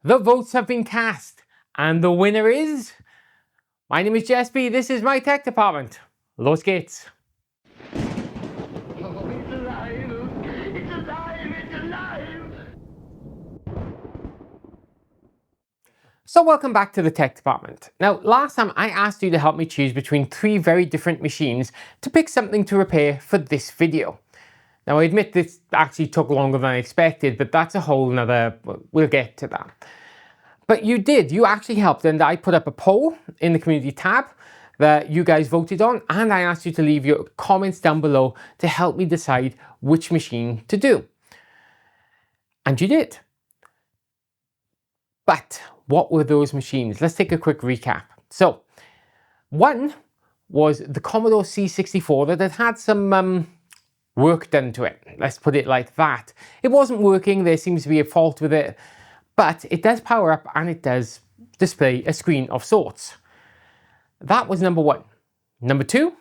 The votes have been cast, and the winner is... My name is Jesby, this is my tech department. Los Gates. Oh, it's alive! It's alive! It's alive! So welcome back to the tech department. Now, last time I asked you to help me choose between 3 very different machines to pick something to repair for this video. Now, I admit this actually took longer than I expected, but that's a whole nother... we'll get to that. But you did, you actually helped, and I put up a poll in the community tab that you guys voted on, and I asked you to leave your comments down below to help me decide which machine to do. And you did. But what were those machines? Let's take a quick recap. So, one was the Commodore C64 that had had some work done to it. Let's put it like that. It wasn't working, there seems to be a fault with it, but it does power up and it does display a screen of sorts. That was number 1. Number 2,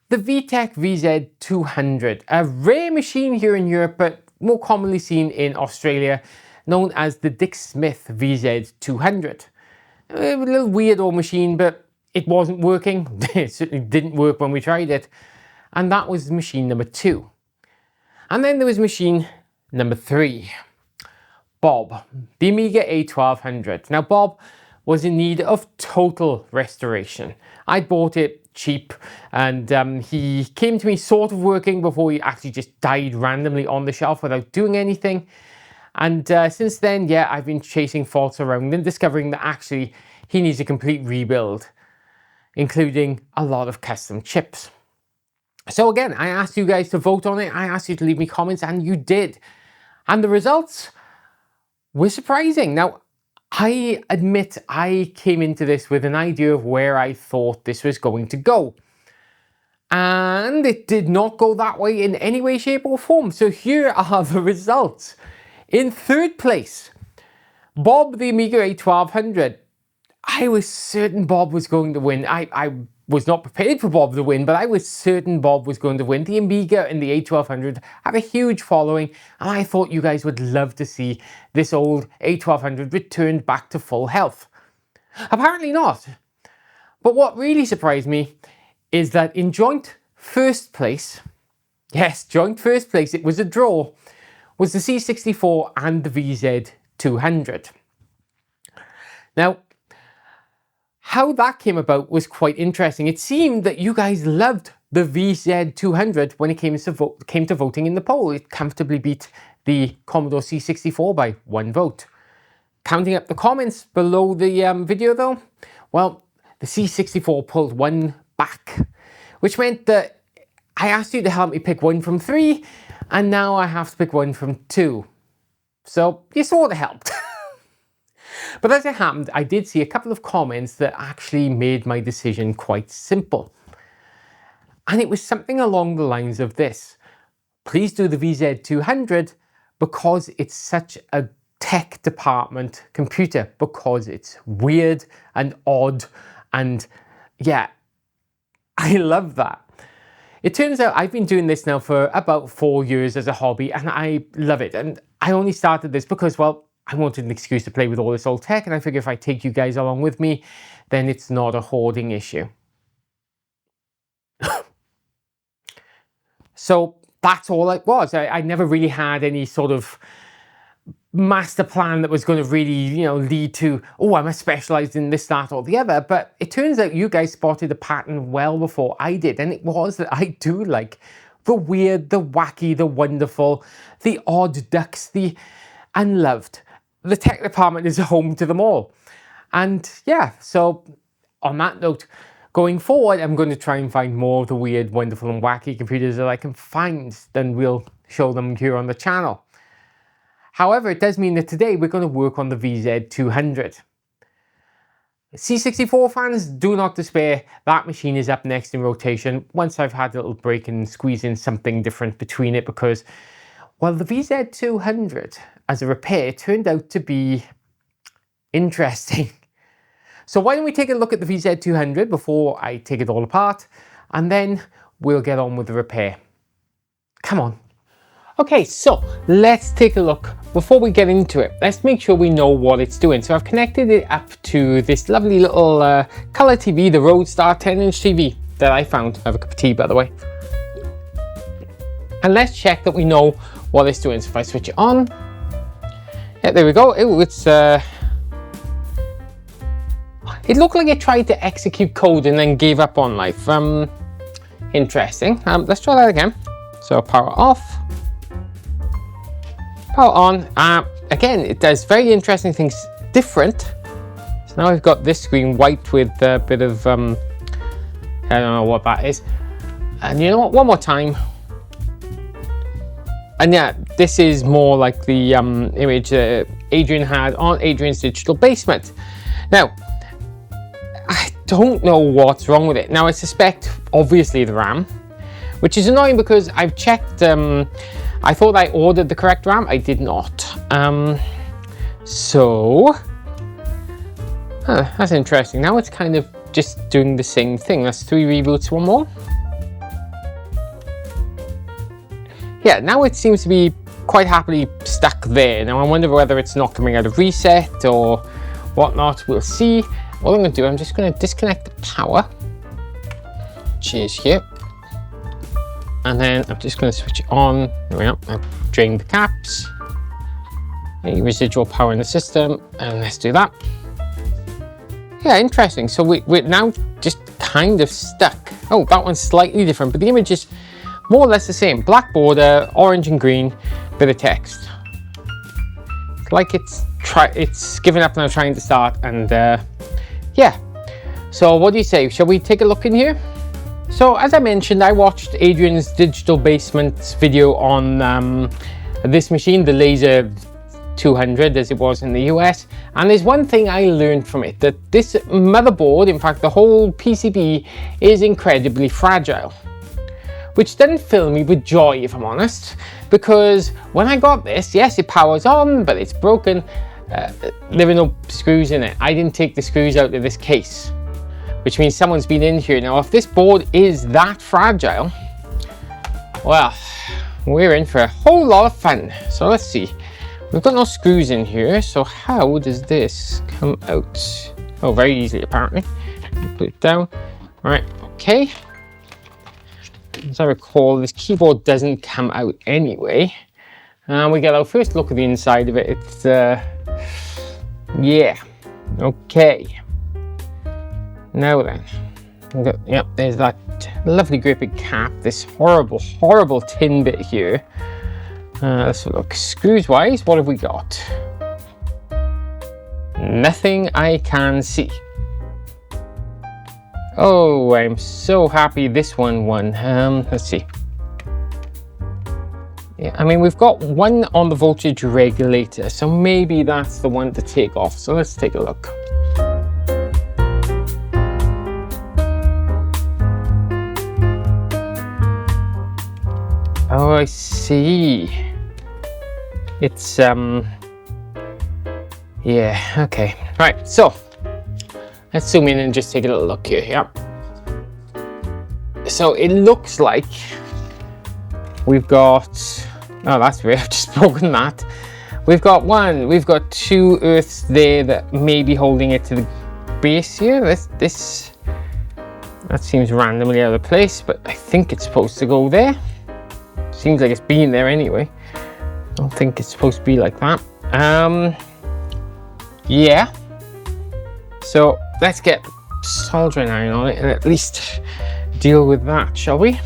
the VTech VZ200, a rare machine here in Europe, but more commonly seen in Australia, known as the Dick Smith VZ200. A little weird old machine, but it wasn't working. It certainly didn't work when we tried it. And that was machine number 2. And then there was machine number 3. Bob, the Amiga A1200. Now Bob was in need of total restoration. I bought it cheap, and he came to me sort of working before he actually just died randomly on the shelf without doing anything. And since then, yeah, I've been chasing faults around and discovering that actually he needs a complete rebuild, including a lot of custom chips. So again, I asked you guys to vote on it. I asked you to leave me comments, and you did. And the results were surprising. Now, I admit I came into this with an idea of where I thought this was going to go. And it did not go that way in any way, shape or form. So here are the results. In 3rd place, Bob the Amiga A1200. I was certain Bob was going to win. I was not prepared for Bob to win, but I was certain Bob was going to win. The Amiga and the A1200 have a huge following, and I thought you guys would love to see this old A1200 returned back to full health. Apparently not. But what really surprised me is that in joint 1st place, yes, joint 1st place, it was a draw, was the C64 and the VZ200. Now, how that came about was quite interesting. It seemed that you guys loved the VZ200 when it came to voting in the poll. It comfortably beat the Commodore C64 by 1 vote. Counting up the comments below the video though, well, the C64 pulled 1 back, which meant that I asked you to help me pick 1 from 3, and now I have to pick 1 from 2. So you sort of helped. But as it happened, I did see a couple of comments that actually made my decision quite simple. And it was something along the lines of this: please do the VZ200 because it's such a tech department computer, because it's weird and odd, and yeah, I love that. It turns out I've been doing this now for about 4 years as a hobby, and I love it. And I only started this because, well, I wanted an excuse to play with all this old tech, and I figure if I take you guys along with me, then it's not a hoarding issue. So that's all it was. I never really had any sort of master plan that was going to really, lead to, oh, I must specialize in this, that, or the other. But it turns out you guys spotted a pattern well before I did, and it was that I do like the weird, the wacky, the wonderful, the odd ducks, the unloved. The tech department is home to them all. And yeah, so on that note, going forward, I'm going to try and find more of the weird, wonderful and wacky computers that I can find, then we'll show them here on the channel. However, it does mean that today we're going to work on the VZ200. C64 fans, do not despair. That machine is up next in rotation once I've had a little break and squeeze in something different between it, because, well, the VZ200 as a repair turned out to be interesting. So why don't we take a look at the VZ200 before I take it all apart, and then we'll get on with the repair. Come on. Okay, so let's take a look. Before we get into it, let's make sure we know what it's doing. So I've connected it up to this lovely little color TV, the Roadstar 10-inch TV that I found. I have a cup of tea, by the way. And let's check that we know what it's doing. So if I switch it on, yeah, there we go. Ooh, it's it looked like it tried to execute code and then gave up on life. Interesting. Let's try that again. So power off. Power on. Again, it does very interesting things different. So now we've got this screen white with a bit of, I don't know what that is. And you know what, one more time. And yeah, this is more like the image Adrian had on Adrian's digital basement. Now, I don't know what's wrong with it. Now I suspect, obviously, the RAM, which is annoying because I've checked, I thought I ordered the correct RAM. I did not. That's interesting. Now it's kind of just doing the same thing. That's 3 reboots, 1 more. Yeah, now it seems to be quite happily stuck there. Now I wonder whether it's not coming out of reset or whatnot. We'll see. What I'm going to do, I'm just going to disconnect the power, which is here. And then I'm just going to switch it on. There we are. I've drained the caps. Any residual power in the system. And let's do that. Yeah, interesting. So we're now just kind of stuck. Oh, that one's slightly different, but the image is more or less the same. Black border, orange and green, bit of text. It's like it's given up now trying to start, and yeah. So what do you say? Shall we take a look in here? So as I mentioned, I watched Adrian's digital basement video on this machine, the Laser 200 as it was in the US, and there's one thing I learned from it, that this motherboard, in fact the whole PCB, is incredibly fragile, which didn't fill me with joy, if I'm honest, because when I got this, yes, it powers on, but it's broken. There are no screws in it. I didn't take the screws out of this case, which means someone's been in here. Now, if this board is that fragile, well, we're in for a whole lot of fun. So let's see. We've got no screws in here, so how does this come out? Oh, very easily, apparently. Put it down. Right, okay. As I recall, this keyboard doesn't come out anyway. And we get our first look at the inside of it. It's, yeah, okay. Now then, yep, there's that lovely grippy cap, this horrible, horrible tin bit here. Let's look. Screws wise, what have we got? Nothing I can see. Oh, I'm so happy this one won. Let's see. Yeah, I mean, we've got one on the voltage regulator, so maybe that's the one to take off. So let's take a look. Oh, I see. It's, yeah, okay. Right, so let's zoom in and just take a little look here. Yeah. So it looks like we've got, oh, that's weird, I've just broken that. We've got 2 earths there that may be holding it to the base here. That seems randomly out of place, but I think it's supposed to go there. Seems like it's been there anyway. I don't think it's supposed to be like that. Yeah. So let's get soldering iron on it and at least deal with that, shall we?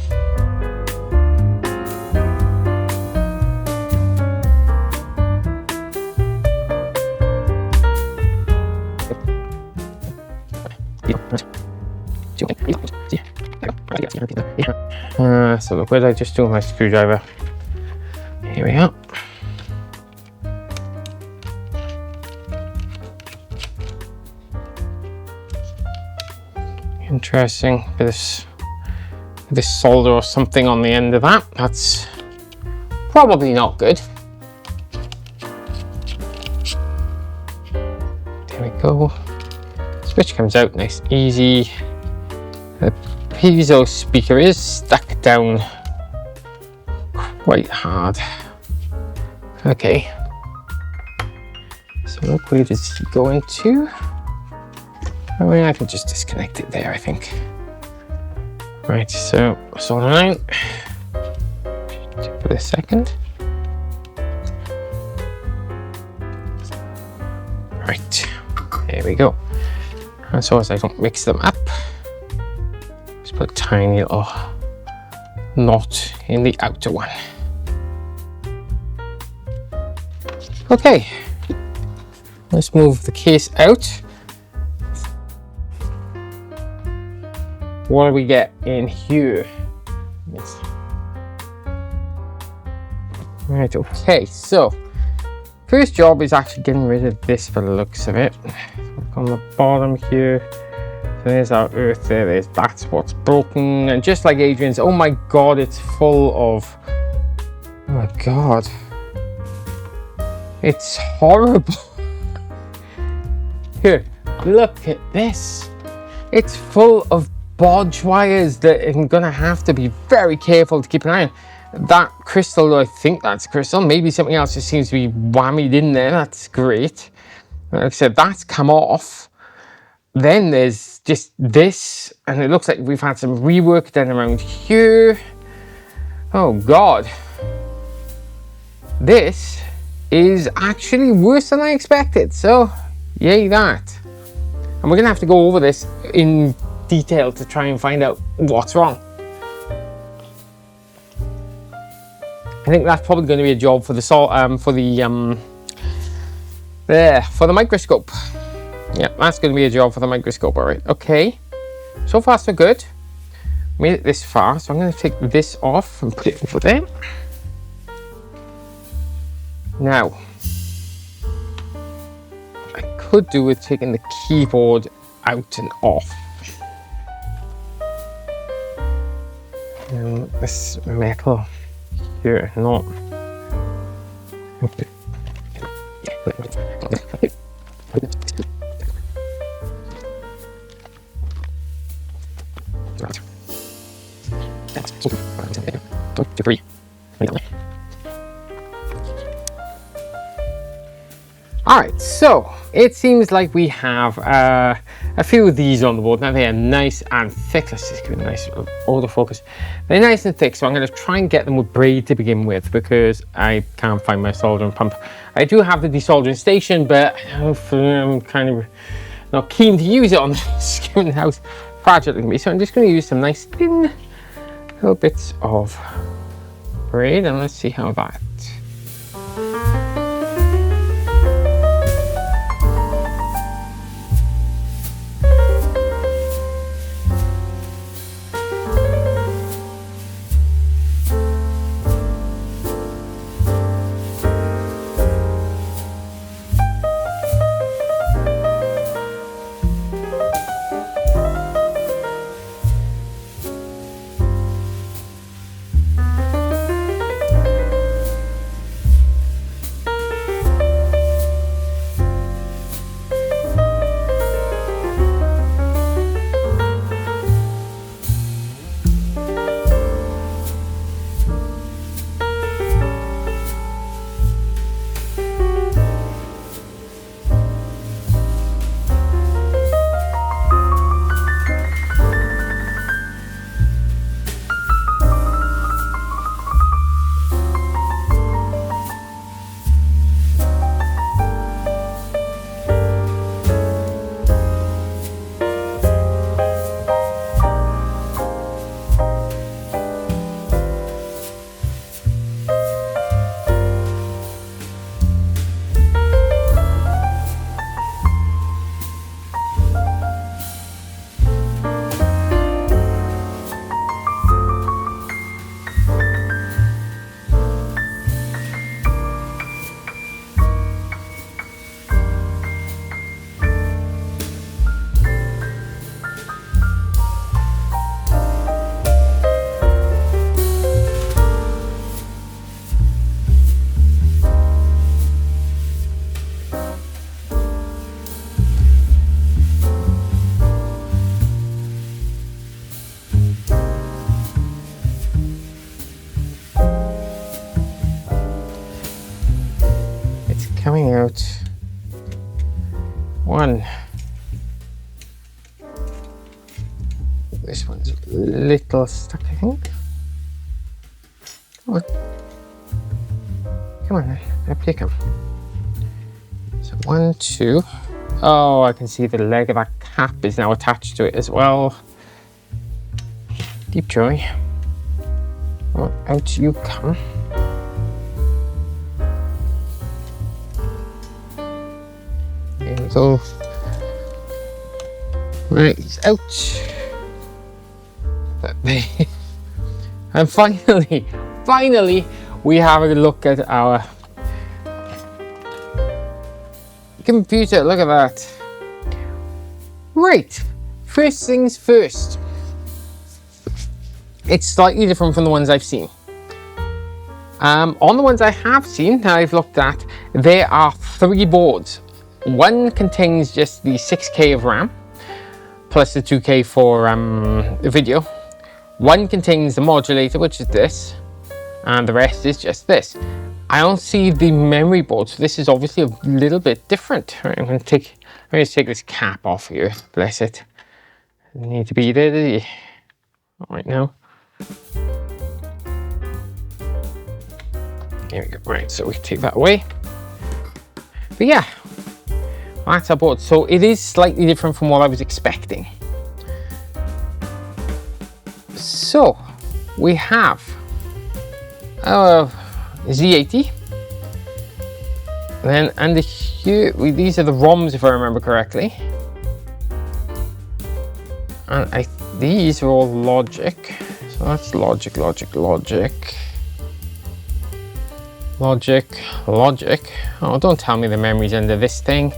So look, where did I just do my screwdriver? Here we are. Interesting. This solder or something on the end of that. That's probably not good. There we go. Switch comes out nice, easy. The piezo speaker is stuck down quite hard. Okay. So look, where does he go into? I mean, I can just disconnect it there, I think. Right, so solder line. For a second. Right, there we go. And so as I don't mix them up, just put a tiny little knot in the outer one. Okay, let's move the case out. What do we get in here? Right, okay, so first job is actually getting rid of this for the looks of it. Look on the bottom here. So there's our earth there, that's what's broken. And just like Adrian's, oh my god, it's full of, oh my god. It's horrible. Here, look at this. It's full of bodge wires that I'm gonna have to be very careful to keep an eye on. That crystal, I think that's crystal, maybe something else just seems to be whammied in there. That's great. Like I said, that's come off. Then there's just this, and it looks like we've had some rework done around here. Oh god. This is actually worse than I expected, so yay that. And we're gonna have to go over this in detail to try and find out what's wrong. I think that's probably going to be a job for the microscope. Yeah, that's going to be a job for the microscope. All right. Okay. So far so good. Made it this far, so I'm going to take this off and put it over there. Now, I could do with taking the keyboard out and off. This metal here, not. Alright, so it seems like we have a few of these on the board. Now they are nice and thick. Let's just give it a nice autofocus. They're nice and thick, so I'm going to try and get them with braid to begin with because I can't find my soldering pump. I do have the desoldering station, but I'm kind of not keen to use it on this given how fragile it can be. So I'm just going to use some nice thin little bits of braid, and let's see how that. one. This one's a little stuck, I think. Come on. Come on then, up you come. So 1, 2. Oh, I can see the leg of that cap is now attached to it as well. Deep joy. Come on, out you come. There we go. Right, he's out. And finally, we have a look at our computer. Look at that. Right, first things first. It's slightly different from the ones I've seen. On the ones I have seen, that I've looked at, there are 3 boards. One contains just the 6K of RAM, plus the 2K for video. One contains the modulator, which is this, and the rest is just this. I don't see the memory board, so this is obviously a little bit different. Right, I'm going to take this cap off here. Bless it. Doesn't need to be there, does it? Right now. There we go. Right, so we can take that away. But yeah, that's our board. So it is slightly different from what I was expecting. So we have our Z80. Then under here, these are the ROMs if I remember correctly. And these are all logic. So that's logic. Oh, don't tell me the memory's under this thing.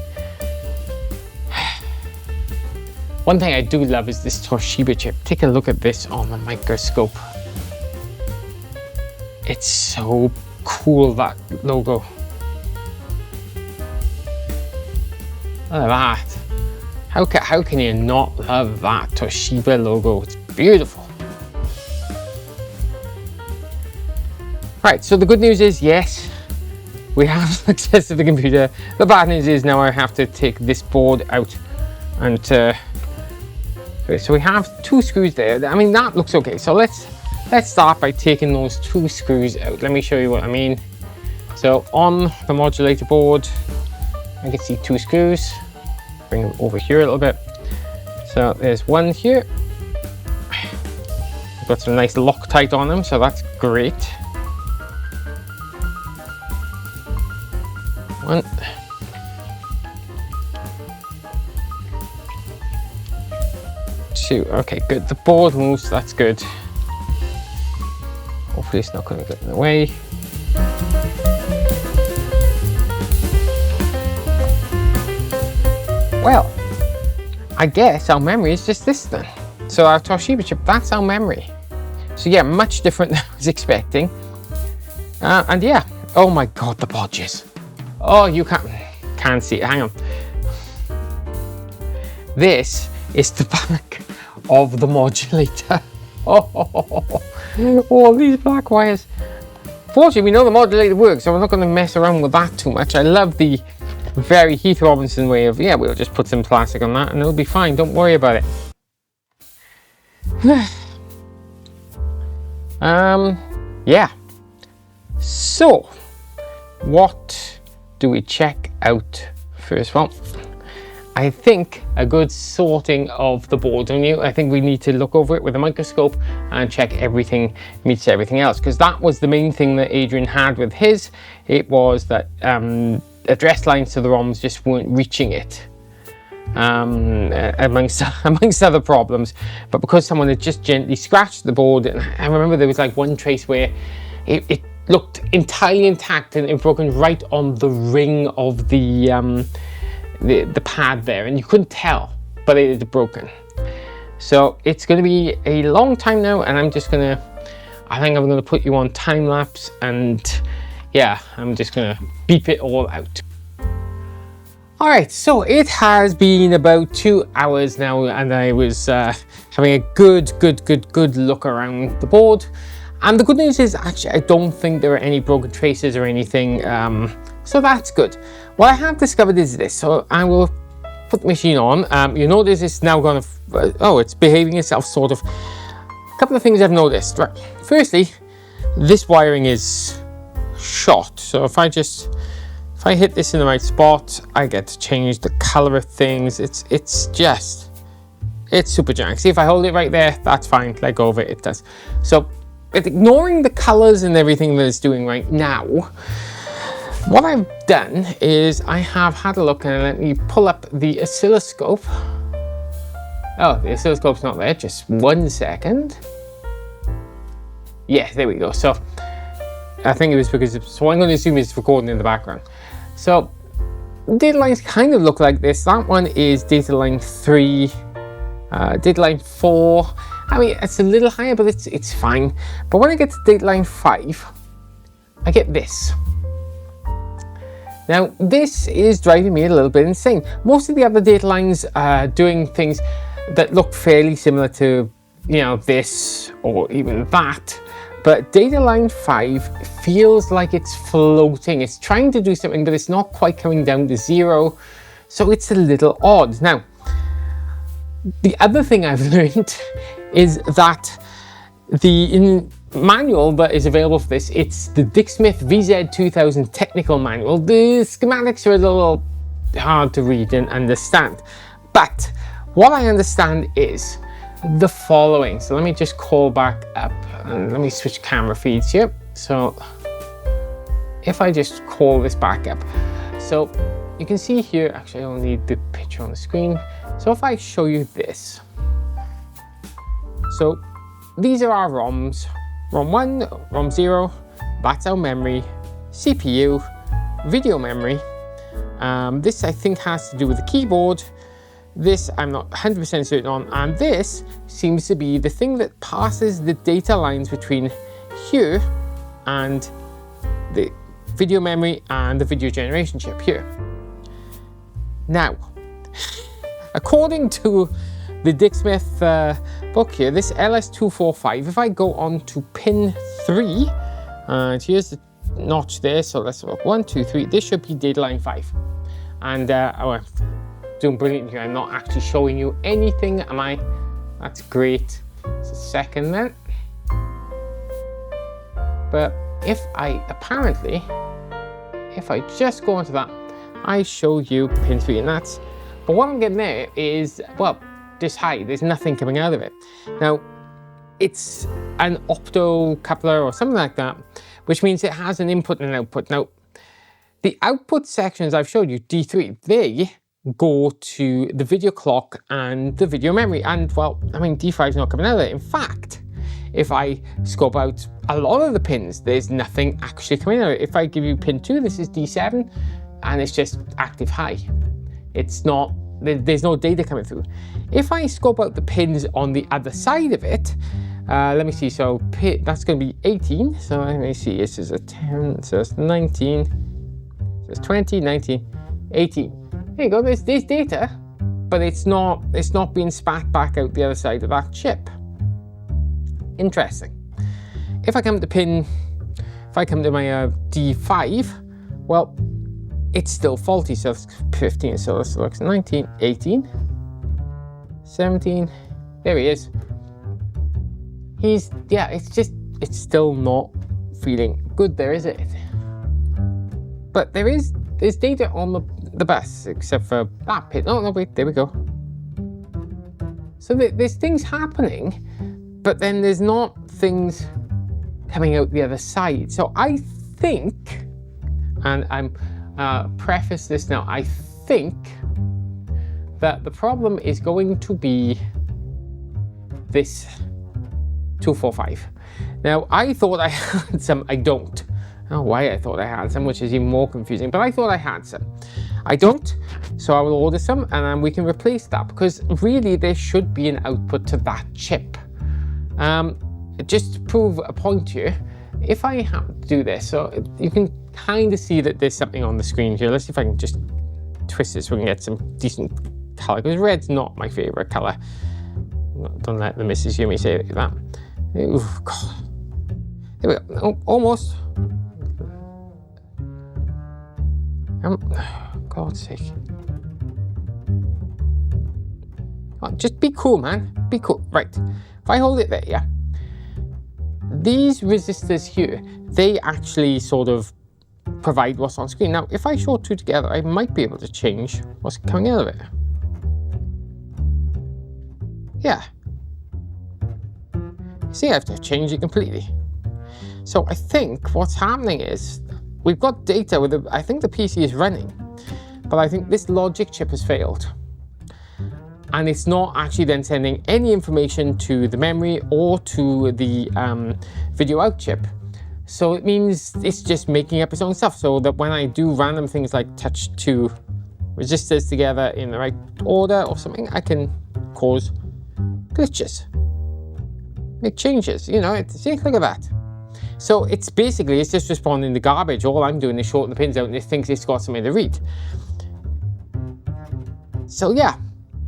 One thing I do love is this Toshiba chip. Take a look at this on the microscope. It's so cool, that logo. Look at that. How can you not love that Toshiba logo? It's beautiful. Right, so the good news is, yes, we have access to the computer. The bad news is now I have to take this board out and so we have 2 screws there. I mean, that looks okay. So let's start by taking those 2 screws out. Let me show you what I mean. So on the modulator board, I can see 2 screws. Bring them over here a little bit. So there's one here. I've got some nice Loctite on them, so that's great. 1. 2. Okay, good. The board moves, that's good. Hopefully it's not going to get in the way. Well, I guess our memory is just this then. So our Toshiba chip, that's our memory. So yeah, much different than I was expecting. And yeah, oh my God, the bodges. Oh, you can't see it, hang on. This is the back of the modulator. All these black wires. Fortunately, we know the modulator works, so we're not going to mess around with that too much. I love the very Heath Robinson way of, yeah, we'll just put some plastic on that and it'll be fine. Don't worry about it. Yeah. So, what do we check out first? Well, I think a good sorting of the board. I think we need to look over it with a microscope and check everything meets everything else, because that was the main thing that Adrian had with his. It was that address lines to the ROMs just weren't reaching it, amongst other problems. But because someone had just gently scratched the board, and I remember there was like one trace where it looked entirely intact and it broken right on the ring of the pad there, and you couldn't tell, but it had broken. So it's going to be a long time now, and I think I'm going to put you on time lapse, and yeah, I'm just going to beep it all out. All right, so it has been about 2 hours now, and I was having a good look around the board. And the good news is, actually, I don't think there are any broken traces or anything, so that's good. What I have discovered is this, so I will put the machine on, you notice it's now going to, it's behaving itself sort of. A couple of things I've noticed. Right. Firstly, this wiring is shot. So if I hit this in the right spot, I get to change the color of things. It's super jank. See, if I hold it right there, that's fine. Let go of it, it does. So ignoring the colors and everything that it's doing right now, what I've done is I have had a look, and let me pull up the oscilloscope. Oh, the oscilloscope's not there, just 1 second. Yeah, there we go. So I think it was because, so I'm going to assume it's recording in the background. So data lines kind of look like this. That one is data line 3, data line 4. I mean, it's a little higher, but it's fine. But when I get to data line 5, I get this. Now, this is driving me a little bit insane. Most of the other data lines are doing things that look fairly similar to, you know, this or even that. But data line 5 feels like it's floating. It's trying to do something, but it's not quite coming down to 0. So it's a little odd. Now, the other thing I've learned is that the manual that is available for this, it's the Dicksmith VZ2000 technical manual. The schematics are a little hard to read and understand, but what I understand is the following. So let me just call back up and let me switch camera feeds here. So if I just call this back up, so you can see here, actually I don't need the picture on the screen. So if I show you this, so these are our ROMs. ROM 1, ROM 0, that's our memory, CPU, video memory. This I think has to do with the keyboard. This I'm not 100% certain on, and this seems to be the thing that passes the data lines between here and the video memory and the video generation chip here. Now, according to the Dicksmith book here, this LS245, if I go on to pin 3, and here's the notch there, so let's look, 1, 2, 3, this should be data line 5. And I'm doing brilliant here, I'm not actually showing you anything, am I? That's great. It's a second then. But if I just go onto that, I show you pin 3, and that's, but what I'm getting there is, well, this high, there's nothing coming out of it. Now, it's an opto coupler or something like that, which means it has an input and an output. Now, the output sections I've showed you, D3, they go to the video clock and the video memory. And well, I mean, D5 is not coming out of it. In fact, if I scope out a lot of the pins, there's nothing actually coming out of it. If I give you pin 2, this is D7, and it's just active high. It's not, there's no data coming through. If I scope out the pins on the other side of it, let me see, so that's going to be 18. So let me see, this is a 10, so it's 19, so it's 20, 19, 18. There you go, there's data, but it's not being spat back out the other side of that chip. Interesting. If I come to my D5, well, it's still faulty, so it's 15, so let's look, 19, 18, 17, there he is. It's still not feeling good there, is it? But there's data on the bus, except for that pin. Oh, no, wait, there we go. So there's things happening, but then there's not things coming out the other side. So I think, and I'm preface this now, I think that the problem is going to be this 245. Now, I thought I had some, I don't. I don't know why I thought I had some, which is even more confusing, but I thought I had some. I don't, so I will order some, and then we can replace that, because really there should be an output to that chip. Just to prove a point here, if I have to do this, so you can kind of see that there's something on the screen here. Let's see if I can just twist this so we can get some decent color, because red's not my favorite color. Don't let the missus hear me say it like that. Oh, God. There we go. Oh, almost. God's sake. Just be cool, man. Be cool. Right. If I hold it there, yeah. These resistors here, they actually sort of provide what's on screen. Now, if I show two together, I might be able to change what's coming out of it. Yeah. See, I have to change it completely. So I think what's happening is we've got data with I think the PC is running, but I think this logic chip has failed. And it's not actually then sending any information to the memory or to the video out chip. So it means it's just making up its own stuff, so that when I do random things like touch two resistors together in the right order or something, I can cause glitches, make changes, you know, see, look at that. So it's basically, it's just responding to garbage. All I'm doing is shorting the pins out and it thinks it's got something to read. So yeah,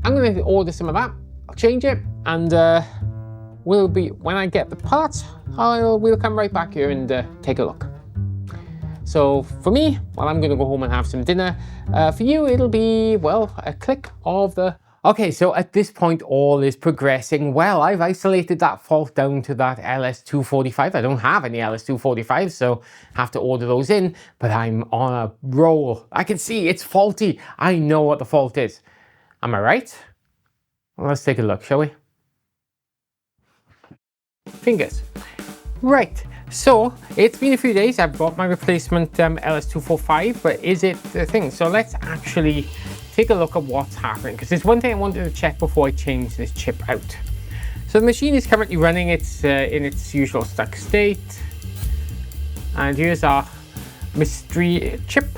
I'm going to order some of that, I'll change it, and when I get the parts, we'll come right back here and take a look. So for me, well, I'm going to go home and have some dinner. For you, it'll be, well, a click of the... Okay, so at this point, all is progressing well. I've isolated that fault down to that LS245. I don't have any LS245, so have to order those in, but I'm on a roll. I can see it's faulty. I know what the fault is. Am I right? Well, let's take a look, shall we? Fingers. Right, so it's been a few days. I've got my replacement LS245, but is it the thing? So let's actually take a look at what's happening, because there's one thing I wanted to check before I change this chip out. So the machine is currently running its in its usual stuck state, and here's our mystery chip.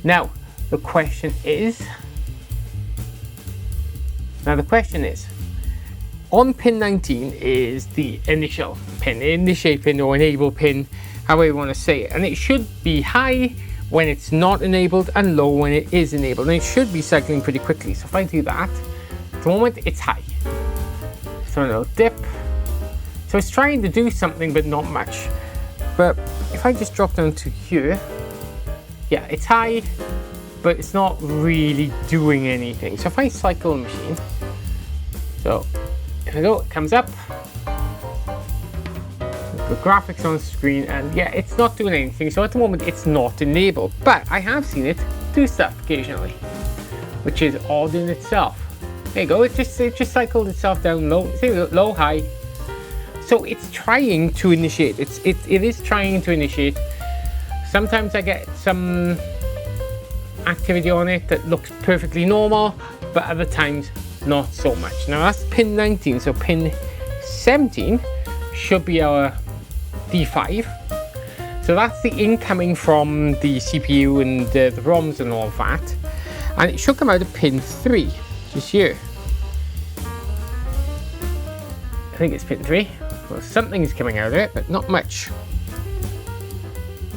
Now the question is, on pin 19 is the initial pin, initiate pin or enable pin, however you want to say it, and it should be high when it's not enabled and low when it is enabled, and it should be cycling pretty quickly. So if I do that, at the moment it's high. So a little dip. So it's trying to do something but not much. But if I just drop down to here, yeah, it's high, but it's not really doing anything. So if I cycle the machine, so there we go, it comes up. The graphics on the screen, and yeah, it's not doing anything. So at the moment it's not enabled, but I have seen it do stuff occasionally, which is odd in itself. There you go, it just cycled itself down low, see, low, high. So it's trying to initiate. It is trying to initiate. Sometimes I get some activity on it that looks perfectly normal, but other times not so much. Now that's pin 19, so pin 17 should be our D5. So that's the incoming from the CPU and the ROMs and all that, and it should come out of pin 3, just here. I think it's pin 3. Well, something's coming out of it, but not much.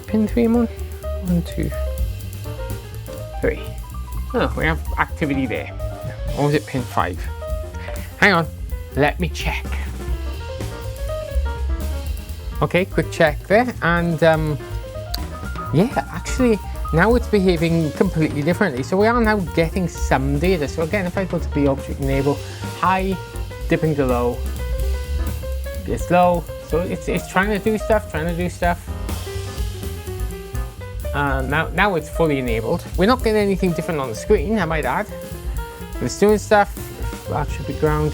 Pin 3 on 1, 2, 3. Oh, we have activity there. Or was it pin 5? Hang on, let me check. Okay, quick check there, and yeah, actually now it's behaving completely differently. So we are now getting some data. So again, if I go to the object enable, high, dipping to low, it's low. So it's trying to do stuff, now it's fully enabled. We're not getting anything different on the screen, I might add, but it's doing stuff. That should be ground.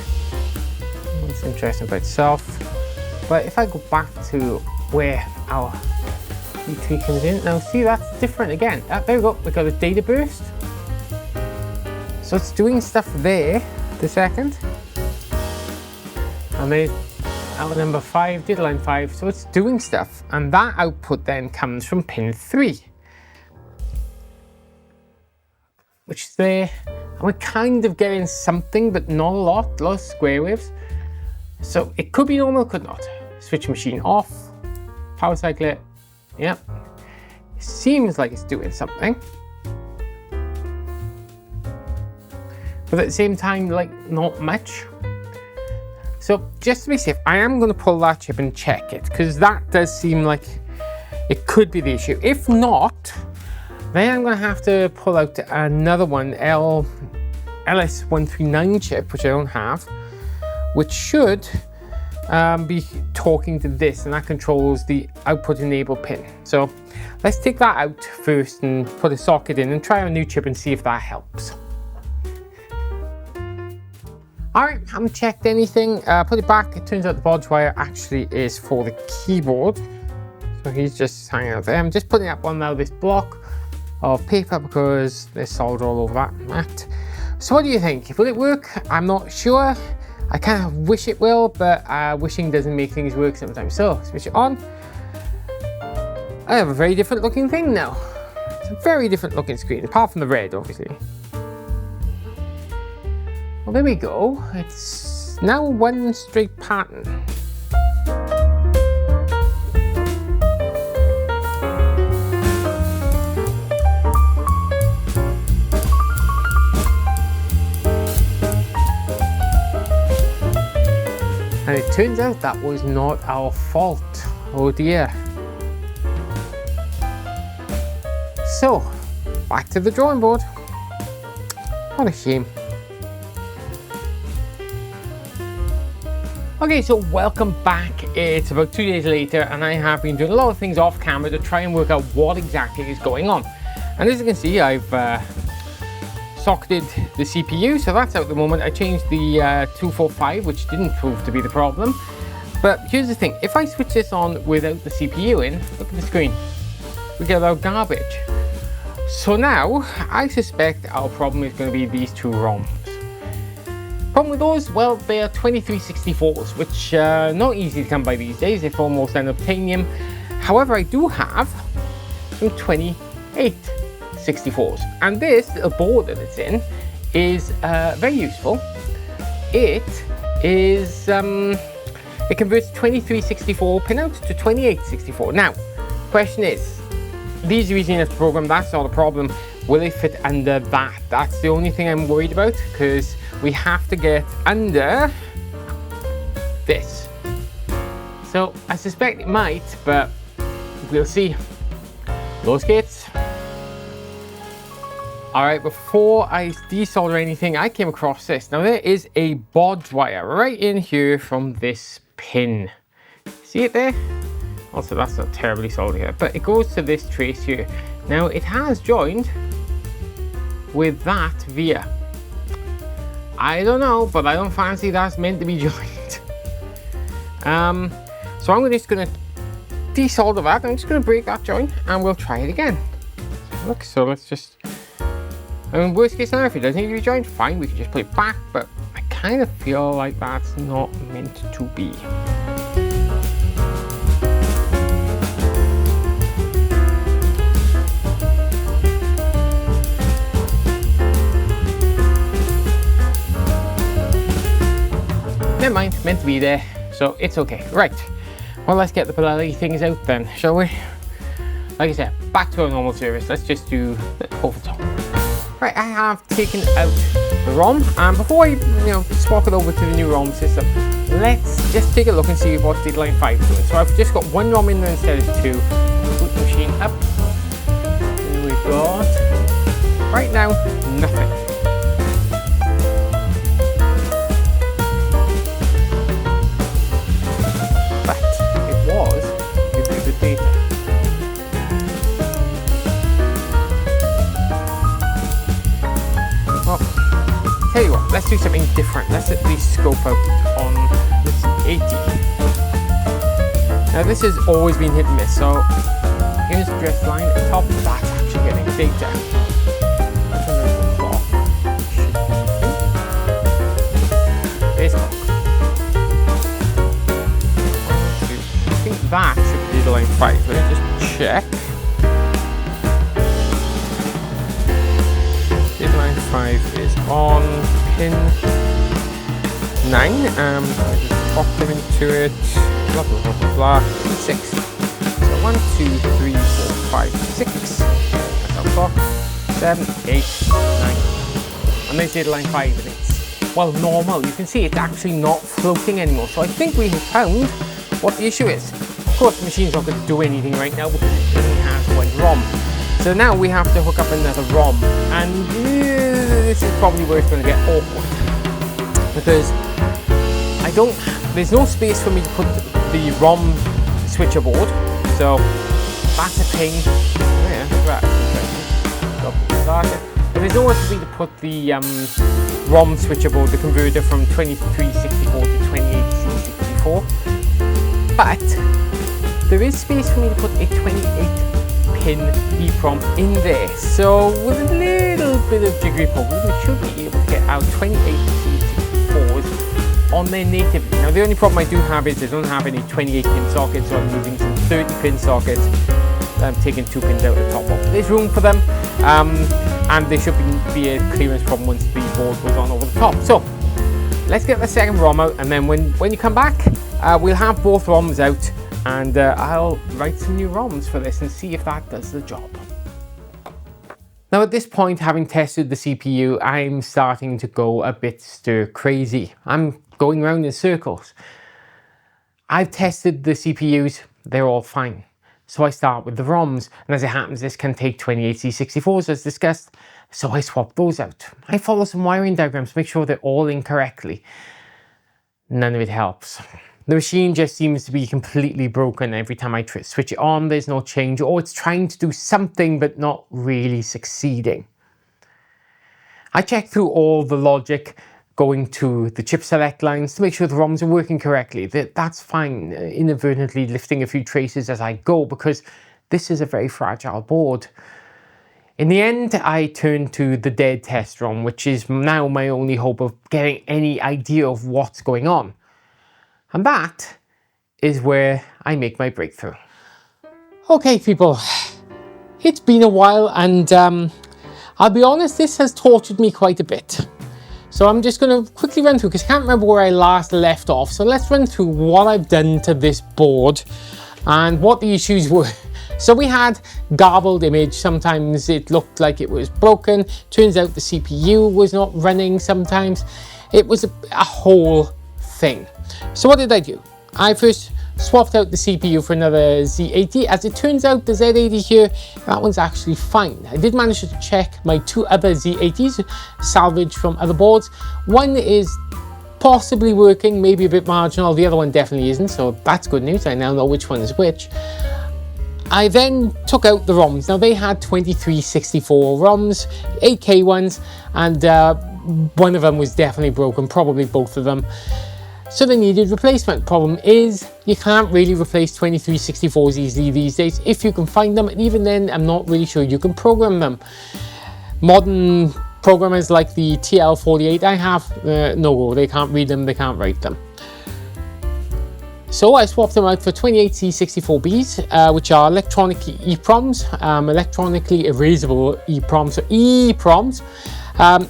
It's interesting by itself. But if I go back to where our E3 comes in, now see, that's different again. There we go, we got a data burst. So it's doing stuff there, the second. And then out number 5, data line 5, so it's doing stuff. And that output then comes from pin 3. Which is there. And we're kind of getting something, but not a lot of square waves. So it could be normal, could not. Switch machine off, power cycle it, yep. It seems like it's doing something. But at the same time, like, not much. So just to be safe, I am going to pull that chip and check it, because that does seem like it could be the issue. If not, then I'm going to have to pull out another one, LS139 chip, which I don't have, which should be talking to this, and that controls the output enable pin. So let's take that out first and put a socket in and try our new chip and see if that helps. Alright, haven't checked anything. Put it back. It turns out the bodge wire actually is for the keyboard. So he's just hanging out there. I'm just putting up on now this block of paper because there's solder all over that mat. So what do you think? Will it work? I'm not sure. I kind of wish it will, but wishing doesn't make things work sometimes. So switch it on. I have a very different looking thing now. It's a very different looking screen, apart from the red, obviously. Well, there we go. It's now one straight pattern. And it turns out that was not our fault. Oh dear. So, back to the drawing board. What a shame. Okay, so welcome back. It's about 2 days later and I have been doing a lot of things off camera to try and work out what exactly is going on. And as you can see, I've socketed the CPU, so that's out at the moment. I changed the 245, which didn't prove to be the problem. But here's the thing, if I switch this on without the CPU in, look at the screen, we get our garbage. So now, I suspect our problem is going to be these two ROMs. Problem with those, well, they are 2364s, which are not easy to come by these days. They're almost unobtainium. However, I do have some 2864s, and this little board that it's in is very useful. It is it converts 2364 pinouts to 2864. Now, question is, these are easy enough to program. That's not a problem. Will it fit under that? That's the only thing I'm worried about, because we have to get under this. So I suspect it might, but we'll see. Low skates. Alright, before I desolder anything, I came across this. Now there is a bodge wire right in here from this pin. See it there? Also, that's not terribly soldered here, but it goes to this trace here. Now it has joined with that via. I don't know, but I don't fancy that's meant to be joined. So I'm just going to desolder that. I'm just going to break that joint and we'll try it again. Look, so let's just, worst case scenario, if it doesn't need to be joined, fine, we can just put it back, but I kind of feel like that's not meant to be. Never mind, meant to be there, so it's okay. Right, well, let's get the bloody things out then, shall we? Like I said, back to our normal service. Let's just do the over top. Right, I have taken out the ROM, and before I, swap it over to the new ROM system, let's just take a look and see what Line 5 is doing. So I've just got one ROM in there instead of two. Boot the machine up. Here we've got, right now, nothing. Tell you what, let's do something different. Let's at least scope out on this 80. Now this has always been hit and miss, so here's the drift line at the top. That's actually getting data. There's one. I think that should be the line 5. Let me just check. Line 5 is on pin 9. I just pop them into it. Blah blah blah blah blah. 6. So 1, 2, 3, 4, 5, 6. That's our clock. 7, 8, 9. And they say line 5 and it's, well, normal. You can see it's actually not floating anymore. So I think we have found what the issue is. Of course, the machine's not going to do anything right now because it only has one ROM. So now we have to hook up another ROM, and this this is probably where it's going to get awkward, because there's no space for me to put the ROM switcher board, so that's a pain. Yeah, right. But there's nowhere for me to put the ROM switcher board, the converter from 2364 to 28C64. But there is space for me to put a 28-pin EEPROM in there. So with a little bit of jiggery pokery, we should be able to get our 28C64s on there natively. Now the only problem I do have is I don't have any 28-pin sockets, so I'm using some 30-pin sockets. I'm taking 2 pins out the top off. There's room for them, and there should be a clearance problem once the board goes on over the top. So let's get the second ROM out, and then when you come back, we'll have both ROMs out, and I'll write some new ROMs for this and see if that does the job. Now at this point, having tested the CPU, I'm starting to go a bit stir crazy. I'm going around in circles. I've tested the CPUs, they're all fine. So I start with the ROMs, and as it happens, this can take 28C64s as discussed, so I swap those out. I follow some wiring diagrams to make sure they're all in correctly. None of it helps. The machine just seems to be completely broken every time I switch it on. There's no change, or it's trying to do something but not really succeeding. I check through all the logic going to the chip select lines to make sure the ROMs are working correctly. That's fine, inadvertently lifting a few traces as I go, because this is a very fragile board. In the end, I turn to the dead test ROM, which is now my only hope of getting any idea of what's going on. And that is where I make my breakthrough. Okay, people, it's been a while, and I'll be honest, this has tortured me quite a bit. So I'm just going to quickly run through, because I can't remember where I last left off. So let's run through what I've done to this board and what the issues were. So we had garbled image. Sometimes it looked like it was broken. Turns out the CPU was not running sometimes. It was a whole thing. So what did I do? I first swapped out the CPU for another Z80. As it turns out, the Z80 here, that one's actually fine. I did manage to check my 2 other Z80s, salvaged from other boards. One is possibly working, maybe a bit marginal. The other one definitely isn't, so that's good news. I now know which one is which. I then took out the ROMs. Now they had 2364 ROMs, 8K ones, and one of them was definitely broken, probably both of them. So they needed replacement. Problem is, you can't really replace 2364s easily these days if you can find them, and even then I'm not really sure you can program them. Modern programmers like the TL48 I have, no go, they can't read them, they can't write them. So I swapped them out for 28C64Bs, which are electronically EEPROMs, electronically erasable EEPROMs, so EEPROMs.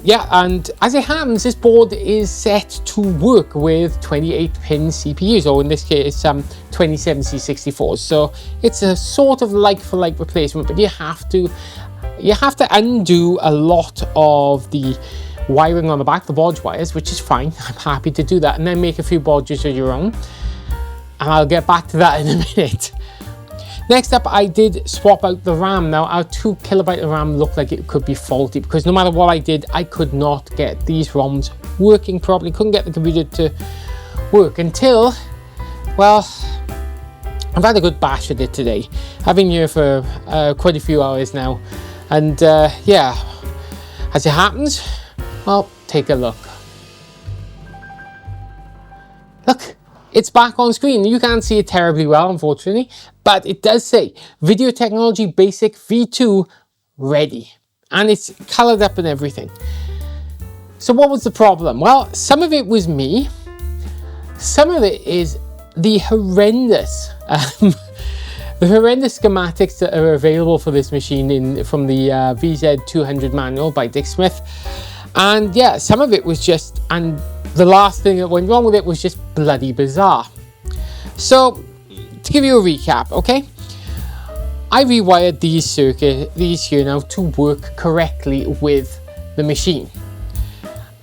Yeah, and as it happens, this board is set to work with 28-pin CPUs, or in this case, 27C64s. So it's a sort of like-for-like replacement, but you have to undo a lot of the wiring on the back, the bodge wires, which is fine. I'm happy to do that, and then make a few bodges of your own. And I'll get back to that in a minute. Next up, I did swap out the RAM. Now, our 2KB of RAM looked like it could be faulty, because no matter what I did, I could not get these ROMs working properly. Couldn't get the computer to work until, well, I've had a good bash at it today. I've been here for quite a few hours now. And yeah, as it happens, well, take a look. Look. It's back on screen. You can't see it terribly well, unfortunately, but it does say Video Technology Basic V2 ready. And it's colored up and everything. So what was the problem? Well, some of it was me. Some of it is the horrendous schematics that are available for this machine from the VZ200 manual by Dick Smith. And yeah, some of it was just, and the last thing that went wrong with it was just bloody bizarre. So, to give you a recap, okay? I rewired these here now to work correctly with the machine.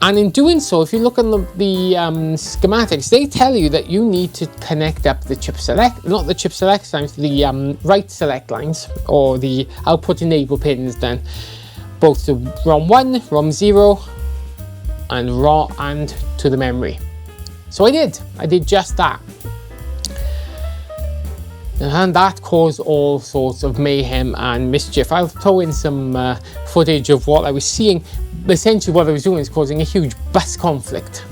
And in doing so, if you look on the schematics, they tell you that you need to connect up the chip select, not the chip select lines, the write select lines, or the output enable pins then. Both the ROM 1, ROM 0, and ROM and to the memory. So I did just that. And that caused all sorts of mayhem and mischief. I'll throw in some footage of what I was seeing. Essentially what I was doing is causing a huge bus conflict.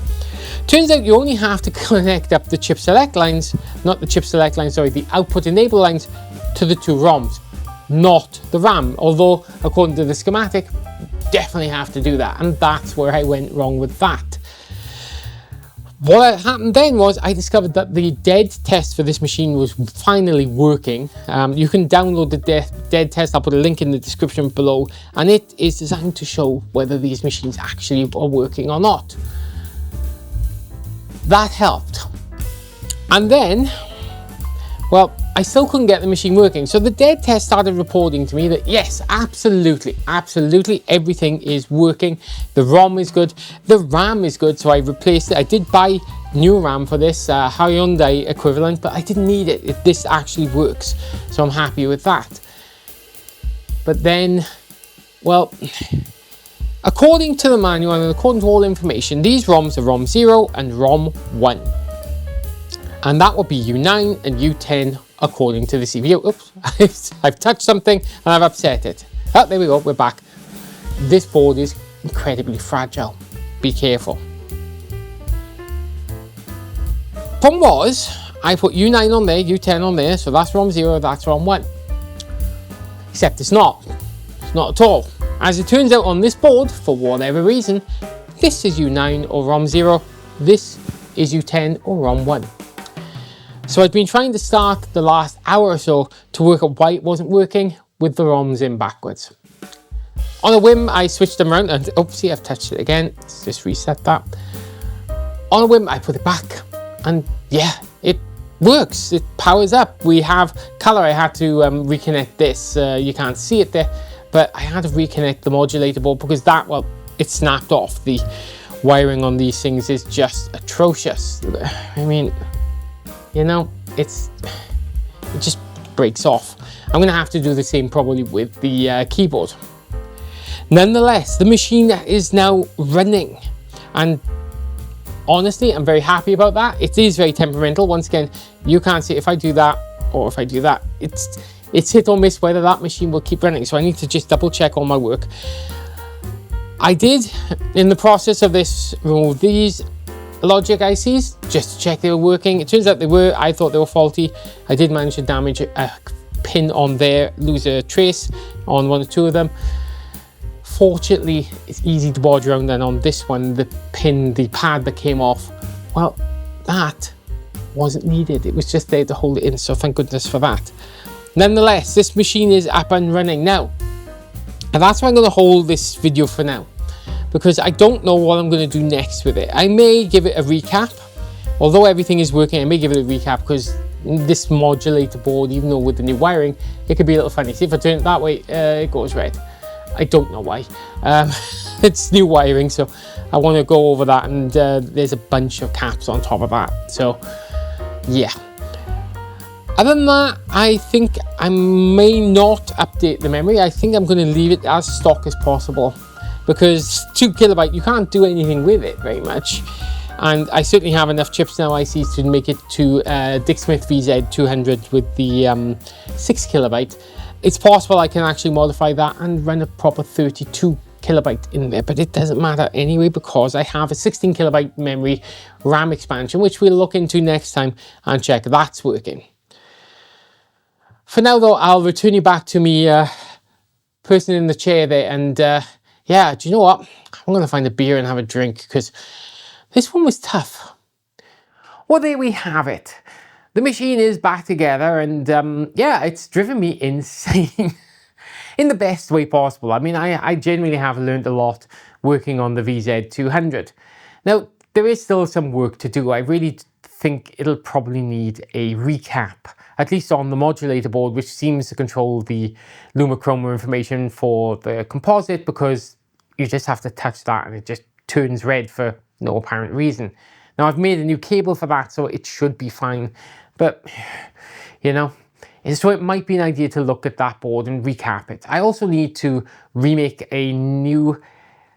Turns out you only have to connect up the chip select lines, not the chip select lines, sorry, the output enable lines to the two ROMs, not the RAM. Although, according to the schematic, definitely have to do that. And that's where I went wrong with that. What happened then was I discovered that the dead test for this machine was finally working. You can download the dead test. I'll put a link in the description below. And it is designed to show whether these machines actually are working or not. That helped. And then, well, I still couldn't get the machine working. So the dead test started reporting to me that yes, absolutely, everything is working. The ROM is good, the RAM is good, so I replaced it. I did buy new RAM for this, Hyundai equivalent, but I didn't need it. This actually works, so I'm happy with that. But then, well, according to the manual and according to all information, these ROMs are ROM 0 and ROM 1. And that would be U9 and U10 according to the CPU. Oops, I've touched something and I've upset it. Oh, there we go, we're back. This board is incredibly fragile. Be careful. Problem was, I put U9 on there, U10 on there, so that's ROM 0, that's ROM 1. Except it's not at all. As it turns out on this board, for whatever reason, this is U9 or ROM 0, this is U10 or ROM 1. So I'd been trying to start the last hour or so to work out why it wasn't working with the ROMs in backwards. On a whim, I switched them around and, oh, see, I've touched it again. Let's just reset that. On a whim, I put it back and yeah, it works. It powers up. We have color. I had to reconnect this. You can't see it there, but I had to reconnect the modulator board because that, well, it snapped off. The wiring on these things is just atrocious. I mean, you know, it just breaks off. I'm gonna have to do the same probably with the keyboard. Nonetheless, the machine is now running, and honestly, I'm very happy about that. It is very temperamental. Once again, you can't see if I do that or if I do that. It's hit or miss whether that machine will keep running. So I need to just double check all my work. I did, in the process of this, remove these logic ICs just to check they were working. It turns out they were. I thought they were faulty. I did manage to damage a pin on there, lose a trace on one or two of them. Fortunately, it's easy to bodge around, and on this one, the pin, the pad that came off, well, that wasn't needed. It was just there to hold it in, so thank goodness for that. Nonetheless, this machine is up and running now. And that's why I'm going to hold this video for now, because I don't know what I'm going to do next with it. I may give it a recap. Although everything is working, I may give it a recap because this modulator board, even though with the new wiring, it could be a little funny. See, if I turn it that way, it goes red. I don't know why. It's new wiring, so I want to go over that, and there's a bunch of caps on top of that. So, yeah. Other than that, I think I may not update the memory. I think I'm going to leave it as stock as possible, because 2 kilobyte, you can't do anything with it very much. And I certainly have enough chips now, ICs, to make it to Dicksmith VZ200 with the 6 kilobyte. It's possible I can actually modify that and run a proper 32 kilobyte in there, but it doesn't matter anyway because I have a 16 kilobyte memory RAM expansion, which we'll look into next time and check that's working. For now though, I'll return you back to me person in the chair there, and yeah, do you know what? I'm gonna find a beer and have a drink because this one was tough. Well, there we have it. The machine is back together, and yeah, it's driven me insane in the best way possible. I mean, I genuinely have learned a lot working on the VZ200. Now, there is still some work to do. I really think it'll probably need a recap, at least on the modulator board, which seems to control the lumochroma information for the composite, because you just have to touch that and it just turns red for no apparent reason. Now, I've made a new cable for that, so it should be fine. But, you know, so it might be an idea to look at that board and recap it. I also need to remake a new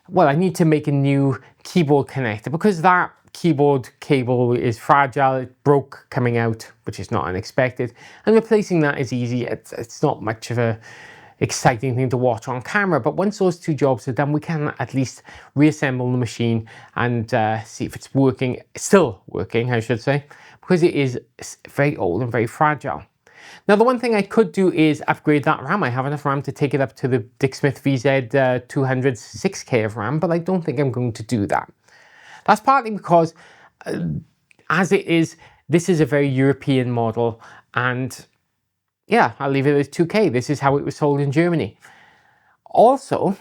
well, I need to make a new keyboard connector because that keyboard cable is fragile. It broke coming out, which is not unexpected, and replacing that is easy. It's not much of a exciting thing to watch on camera, but once those two jobs are done, we can at least reassemble the machine and see if it's working, still working, I should say, because it is very old and very fragile. Now, the one thing I could do is upgrade that RAM. I have enough RAM to take it up to the Dick Smith VZ 200 6K of RAM, but I don't think I'm going to do that. That's partly because, as it is, this is a very European model, and yeah, I'll leave it as 2K. This is how it was sold in Germany. Also,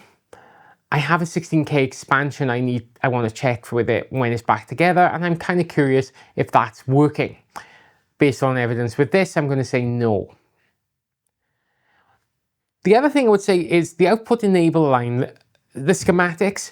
I have a 16K expansion I want to check with it when it's back together, and I'm kind of curious if that's working. Based on evidence with this, I'm going to say no. The other thing I would say is the output enable line, the schematics,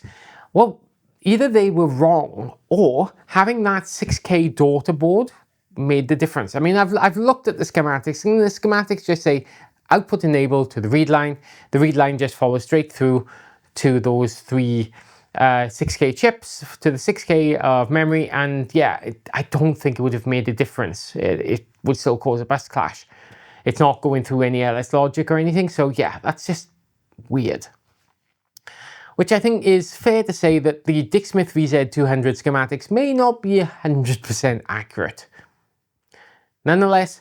well, either they were wrong or having that 6K daughter board made the difference. I mean, I've looked at the schematics, and the schematics just say output enable to the read line. The read line just follows straight through to those three 6K chips, to the 6K of memory, and yeah, I don't think it would have made a difference. It would still cause a bus clash. It's not going through any LS logic or anything, so yeah, that's just weird. Which I think is fair to say that the Dick Smith VZ200 schematics may not be 100% accurate. Nonetheless,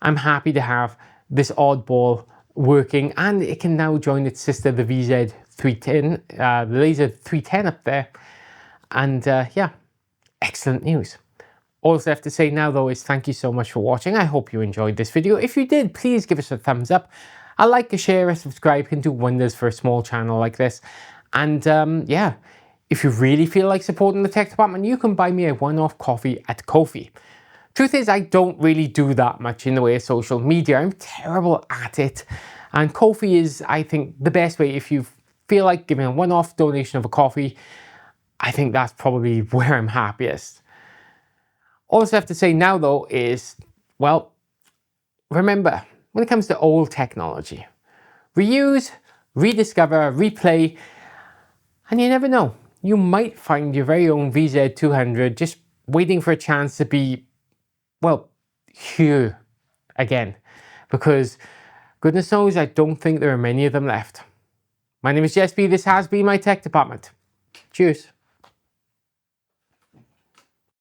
I'm happy to have this oddball working, and it can now join its sister, the VZ310, the Laser 310 up there. And yeah, excellent news. All I have to say now though is thank you so much for watching. I hope you enjoyed this video. If you did, please give us a thumbs up. A like, a share, a subscribe can do wonders for a small channel like this. And yeah, if you really feel like supporting the tech department, you can buy me a one-off coffee at Ko-fi. Truth is, I don't really do that much in the way of social media. I'm terrible at it. And Ko-fi is, I think, the best way. If you feel like giving a one-off donation of a coffee, I think that's probably where I'm happiest. All I have to say now, though, is, well, remember, when it comes to old technology, reuse, rediscover, replay, and you never know. You might find your very own VZ200 just waiting for a chance to be, well, here again. Because goodness knows, I don't think there are many of them left. My name is Jess B. This has been my tech department. Cheers.